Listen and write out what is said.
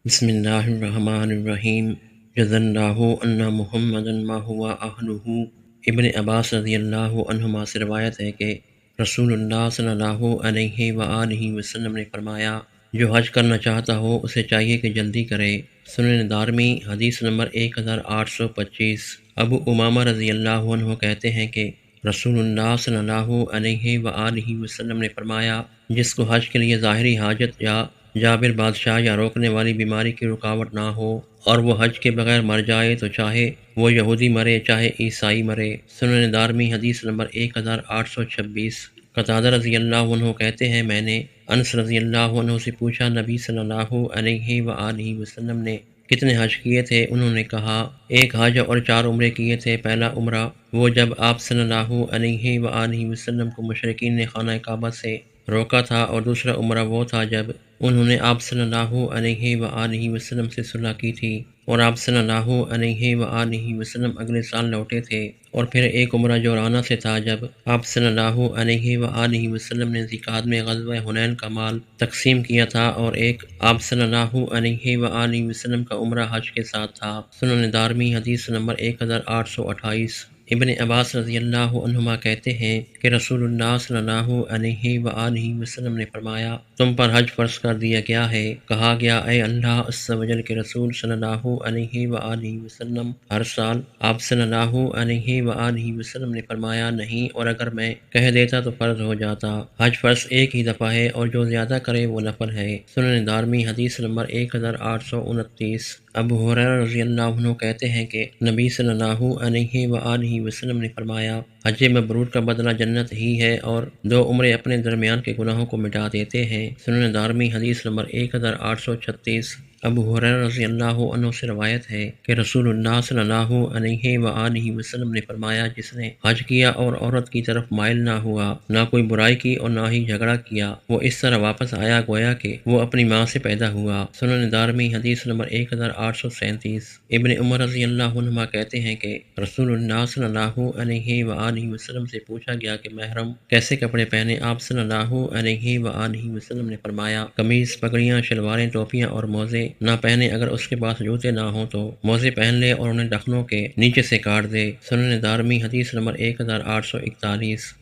بسم اللہ الرحمن الرحیم جزا اللہ ان محمد ما ہوا اہلہ۔ ابن عباس رضی اللہ عنہما سے روایت ہے کہ رسول اللہ صلی اللہ علیہ وآلہ وسلم نے فرمایا، جو حج کرنا چاہتا ہو اسے چاہیے کہ جلدی کرے۔ سنن دارمی حدیث نمبر 1825۔ ابو امامہ رضی اللہ عنہ کہتے ہیں کہ رسول اللہ صلی اللہ علیہ وآلہ وسلم نے فرمایا، جس کو حج کے لیے ظاہری حاجت یا جابر بادشاہ یا روکنے والی بیماری کی رکاوٹ نہ ہو اور وہ حج کے بغیر مر جائے تو چاہے وہ یہودی مرے چاہے عیسائی مرے۔ سنن دارمی حدیث نمبر 1826۔ قتادہ رضی اللہ عنہ کہتے ہیں، میں نے انس رضی اللہ عنہ سے پوچھا، نبی صلی اللہ علیہ وآلہ وسلم نے کتنے حج کیے تھے؟ انہوں نے کہا، ایک حج اور 4 عمرے کیے تھے۔ پہلا عمرہ وہ جب آپ صلی اللہ علیہ وآلہ وسلم کو مشرکین نے خانہ کعبہ سے روکا تھا، اور دوسرا عمرہ وہ تھا جب انہوں نے آپ صلی اللہ علیہ وآلہ وسلم سے صلح کی تھی اور آپ صلی اللہ علیہ وآلہ وسلم اگلے سال لوٹے تھے، اور پھر ایک عمرہ جورانہ سے تھا جب آپ صلی اللہ علیہ وآلہ وسلم نے ذیقعدہ میں غزوہ حنین کا مال تقسیم کیا تھا، اور ایک آپ صلی اللہ علیہ وآلہ وسلم کا عمرہ حج کے ساتھ تھا۔ سنن دارمی حدیث نمبر 1828۔ ابن عباس رضی اللہ عنہما کہتے ہیں کہ رسول اللہ صلی اللہ علیہ وآلہ وسلم نے فرمایا، تم پر حج فرض کر دیا گیا ہے۔ کہا گیا، اے اللہ عز و جل کے رسول صلی اللہ علیہ وآلہ وسلم، ہر سال؟ آپ صلی اللہ علیہ وآلہ وسلم نے فرمایا، نہیں، اور اگر میں کہہ دیتا تو فرض ہو جاتا۔ حج فرض ایک ہی دفعہ ہے اور جو زیادہ کرے وہ نفل ہے۔ سنن دارمی حدیث نمبر 1829۔ ابو ہریرہ رضی اللہ عنہ کہتے ہیں کہ نبی صلی اللہ علیہ وآلہ وسلم نے فرمایا، حج مبرور کا بدلہ جنت ہی ہے، اور 2 عمرے اپنے درمیان کے گناہوں کو مٹا دیتے ہیں۔ سنن دارمی حدیث نمبر 1836۔ ابو ہریرہ رضی اللہ عنہ سے روایت ہے کہ رسول اللہ صلی اللہ علیہ وآلہ وسلم نے فرمایا، جس نے حج کیا اور عورت کی طرف مائل نہ ہوا، نہ کوئی برائی کی اور نہ ہی جھگڑا کیا، وہ اس طرح واپس آیا گویا کہ وہ اپنی ماں سے پیدا ہوا۔ سنن دارمی حدیث نمبر 1837۔ ابن عمر رضی اللہ عنہما کہتے ہیں کہ رسول اللہ صلی اللہ علیہ وآلہ وسلم سے پوچھا گیا کہ محرم کیسے کپڑے پہنے؟ آپ صلی اللہ علیہ وآلہ وسلم نے فرمایا، قمیض، پگڑیاں، شلواریں، ٹوپیاں اور موزے نہ پہنے، اگر اس کے پاس جوتے نہ ہوں تو موزے پہن لے اور انہیں ٹخنوں کے نیچے سے کاٹ دے۔ سنن دارمی حدیث نمبر 1841۔